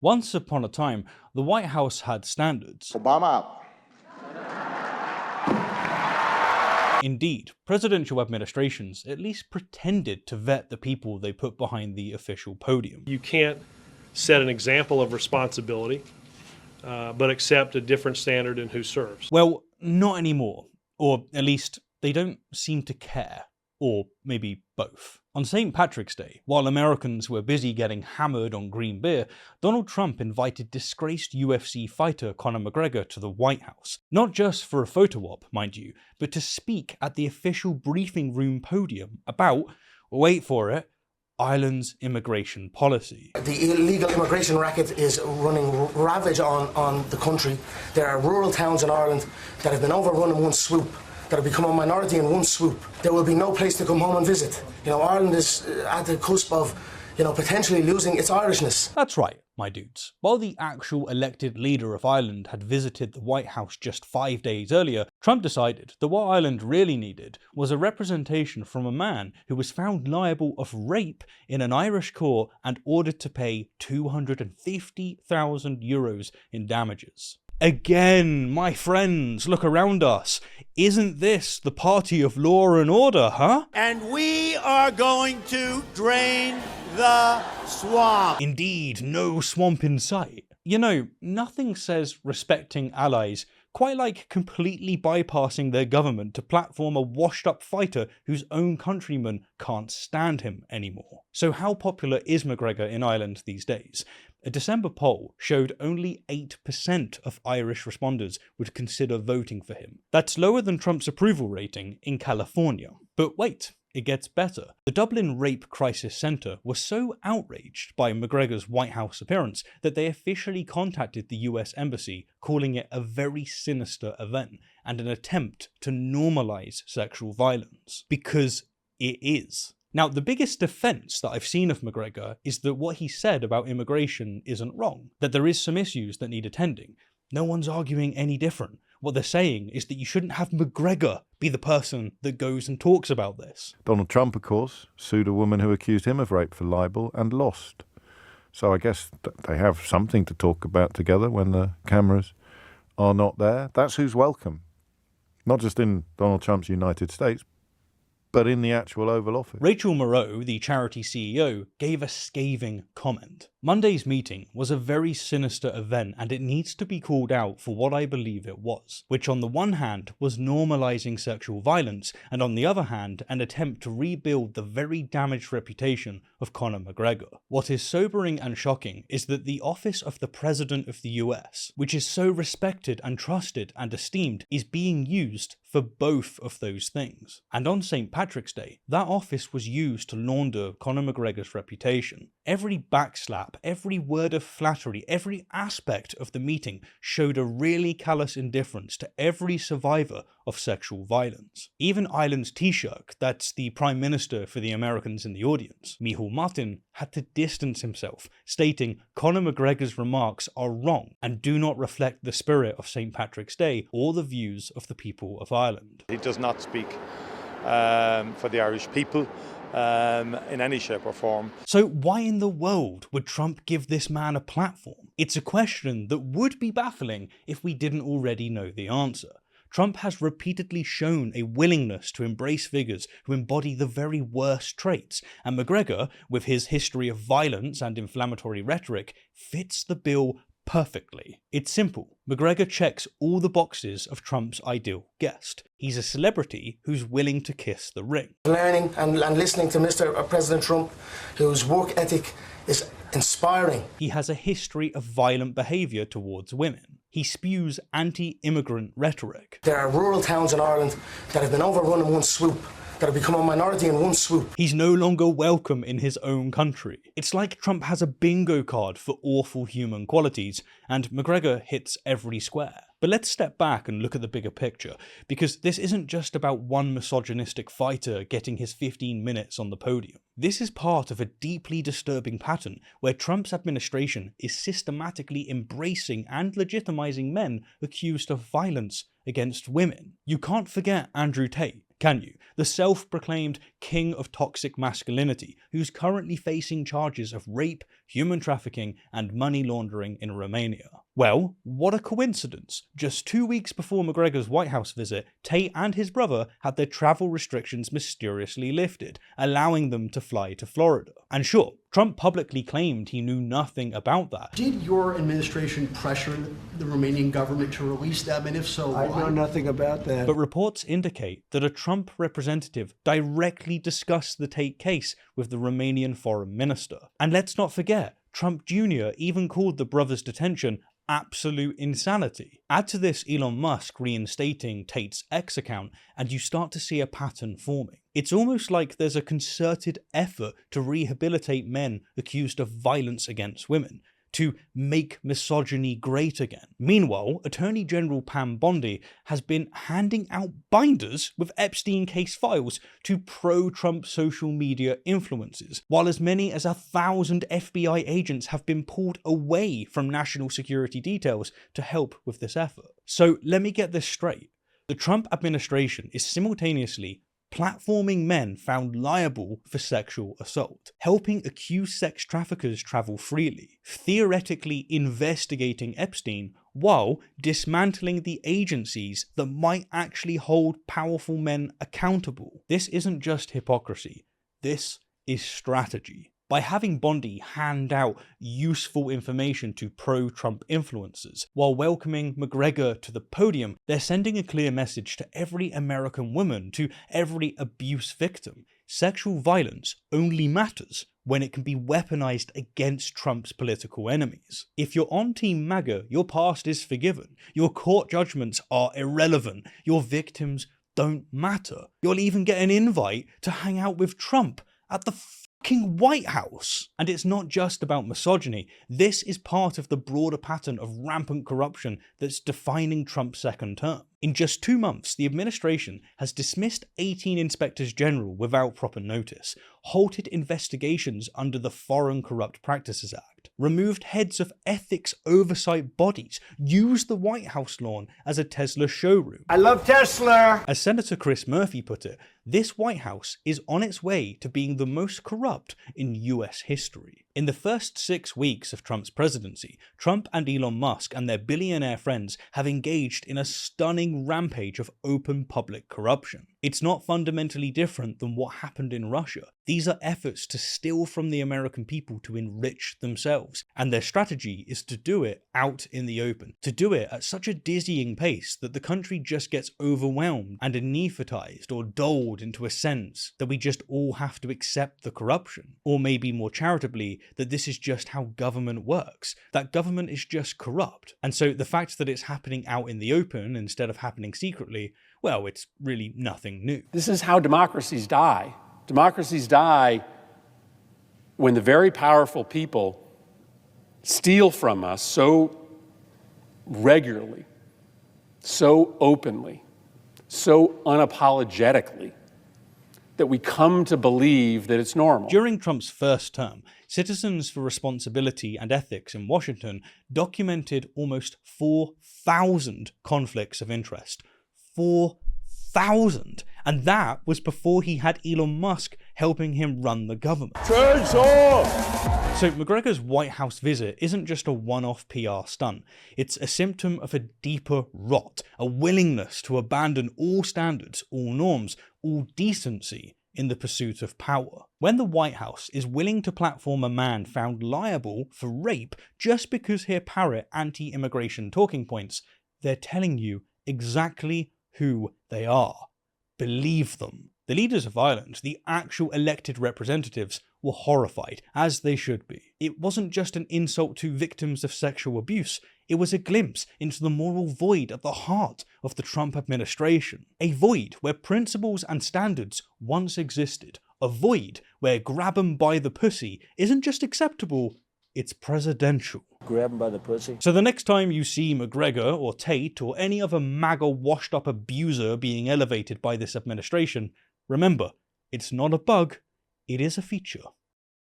Once upon a time, the White House had standards. Obama out. Indeed, presidential administrations at least pretended to vet the people they put behind the official podium. You can't set an example of responsibility, but accept a different standard in who serves. Well, not anymore. Or at least, they don't seem to care. Or maybe both. On St. Patrick's Day, while Americans were busy getting hammered on green beer, Donald Trump invited disgraced UFC fighter Conor McGregor to the White House. Not just for a photo op, mind you, but to speak at the official briefing room podium about, wait for it, Ireland's immigration policy. The illegal immigration racket is running ravage on the country. There are rural towns in Ireland that have been overrun in one swoop, that have become a minority in one swoop. There will be no place to come home and visit. Ireland is at the cusp of, potentially losing its Irishness. That's right, my dudes. While the actual elected leader of Ireland had visited the White House just 5 days earlier, Trump decided that what Ireland really needed was a representation from a man who was found liable of rape in an Irish court and ordered to pay €250,000 in damages. Again, my friends, look around us. Isn't this the party of law and order, huh? And we are going to drain the swamp. Indeed, no swamp in sight. Nothing says respecting allies quite like completely bypassing their government to platform a washed-up fighter whose own countrymen can't stand him anymore. So how popular is McGregor in Ireland these days? A December poll showed only 8% of Irish responders would consider voting for him. That's lower than Trump's approval rating in California. But wait, it gets better. The Dublin Rape Crisis Center was so outraged by McGregor's White House appearance that they officially contacted the US Embassy, calling it a very sinister event and an attempt to normalize sexual violence. Because it is. Now, the biggest defense that I've seen of McGregor is that what he said about immigration isn't wrong, that there is some issues that need attending. No one's arguing any different. What they're saying is that you shouldn't have McGregor be the person that goes and talks about this. Donald Trump, of course, sued a woman who accused him of rape for libel and lost. So I guess they have something to talk about together when the cameras are not there. That's who's welcome. Not just in Donald Trump's United States, but in the actual Oval Office. Rachel Moreau, the charity CEO, gave a scathing comment. Monday's meeting was a very sinister event and it needs to be called out for what I believe it was, which on the one hand was normalizing sexual violence and on the other hand an attempt to rebuild the very damaged reputation of Conor McGregor. What is sobering and shocking is that the office of the President of the US, which is so respected and trusted and esteemed, is being used for both of those things. And on St. Patrick's Day, that office was used to launder Conor McGregor's reputation. Every backslap, every word of flattery, every aspect of the meeting showed a really callous indifference to every survivor of sexual violence. Even Ireland's Taoiseach, that's the Prime Minister for the Americans in the audience, Micheál Martin, had to distance himself, stating Conor McGregor's remarks are wrong and do not reflect the spirit of St. Patrick's Day or the views of the people of Ireland. He does not speak for the Irish people in any shape or form. So why in the world would Trump give this man a platform? It's a question that would be baffling if we didn't already know the answer. Trump has repeatedly shown a willingness to embrace figures who embody the very worst traits, and McGregor, with his history of violence and inflammatory rhetoric, fits the bill perfectly. It's simple. McGregor checks all the boxes of Trump's ideal guest. He's a celebrity who's willing to kiss the ring. Learning and listening to Mr. President Trump, whose work ethic is inspiring. He has a history of violent behaviour towards women. He spews anti-immigrant rhetoric. There are rural towns in Ireland that have been overrun in one swoop, that have become a minority in one swoop. He's no longer welcome in his own country. It's like Trump has a bingo card for awful human qualities, and McGregor hits every square. But let's step back and look at the bigger picture, because this isn't just about one misogynistic fighter getting his 15 minutes on the podium. This is part of a deeply disturbing pattern where Trump's administration is systematically embracing and legitimizing men accused of violence against women. You can't forget Andrew Tate, can you? The self-proclaimed king of toxic masculinity, who's currently facing charges of rape, human trafficking, and money laundering in Romania. Well, what a coincidence. Just 2 weeks before McGregor's White House visit, Tate and his brother had their travel restrictions mysteriously lifted, allowing them to fly to Florida. And sure, Trump publicly claimed he knew nothing about that. Did your administration pressure the Romanian government to release them, and if so, why? I know nothing about that. But reports indicate that a Trump representative directly discussed the Tate case with the Romanian foreign minister. And let's not forget, Trump Jr. even called the brothers' detention absolute insanity. Add to this Elon Musk reinstating Tate's X account, and you start to see a pattern forming. It's almost like there's a concerted effort to rehabilitate men accused of violence against women, to make misogyny great again. Meanwhile, Attorney General Pam Bondi has been handing out binders with Epstein case files to pro-Trump social media influencers, while as many as 1,000 FBI agents have been pulled away from national security details to help with this effort. So let me get this straight. The Trump administration is simultaneously platforming men found liable for sexual assault, helping accused sex traffickers travel freely, theoretically investigating Epstein, while dismantling the agencies that might actually hold powerful men accountable. This isn't just hypocrisy, this is strategy. By having Bondi hand out useful information to pro-Trump influencers, while welcoming McGregor to the podium, they're sending a clear message to every American woman, to every abuse victim. Sexual violence only matters when it can be weaponized against Trump's political enemies. If you're on Team MAGA, your past is forgiven, your court judgments are irrelevant, your victims don't matter. You'll even get an invite to hang out with Trump at the fucking White House. And it's not just about misogyny. This is part of the broader pattern of rampant corruption that's defining Trump's second term. In just 2 months, the administration has dismissed 18 inspectors general without proper notice, halted investigations under the Foreign Corrupt Practices Act, removed heads of ethics oversight bodies, used the White House lawn as a Tesla showroom. I love Tesla. As Senator Chris Murphy put it, this White House is on its way to being the most corrupt in US history. In the first 6 weeks of Trump's presidency, Trump and Elon Musk and their billionaire friends have engaged in a stunning rampage of open public corruption. It's not fundamentally different than what happened in Russia. These are efforts to steal from the American people to enrich themselves, and their strategy is to do it out in the open, to do it at such a dizzying pace that the country just gets overwhelmed and anesthetized or dulled into a sense that we just all have to accept the corruption, or maybe more charitably, that this is just how government works, that government is just corrupt. And so the fact that it's happening out in the open instead of happening secretly, well, it's really nothing new. This is how democracies die. Democracies die when the very powerful people steal from us so regularly, so openly, so unapologetically, that we come to believe that it's normal. During Trump's first term, Citizens for Responsibility and Ethics in Washington documented almost 4,000 conflicts of interest. 4,000! And that was before he had Elon Musk helping him run the government. Turns off. So McGregor's White House visit isn't just a one-off PR stunt. It's a symptom of a deeper rot, a willingness to abandon all standards, all norms, all decency in the pursuit of power. When the White House is willing to platform a man found liable for rape just because he'll parrot anti-immigration talking points, they're telling you exactly who they are. Believe them. The leaders of Ireland, the actual elected representatives, were horrified, as they should be. It wasn't just an insult to victims of sexual abuse, it was a glimpse into the moral void at the heart of the Trump administration. A void where principles and standards once existed. A void where grab 'em by the pussy isn't just acceptable, it's presidential. Grab him by the pussy. So the next time you see McGregor or Tate or any other MAGA washed up abuser being elevated by this administration, remember, it's not a bug, it is a feature.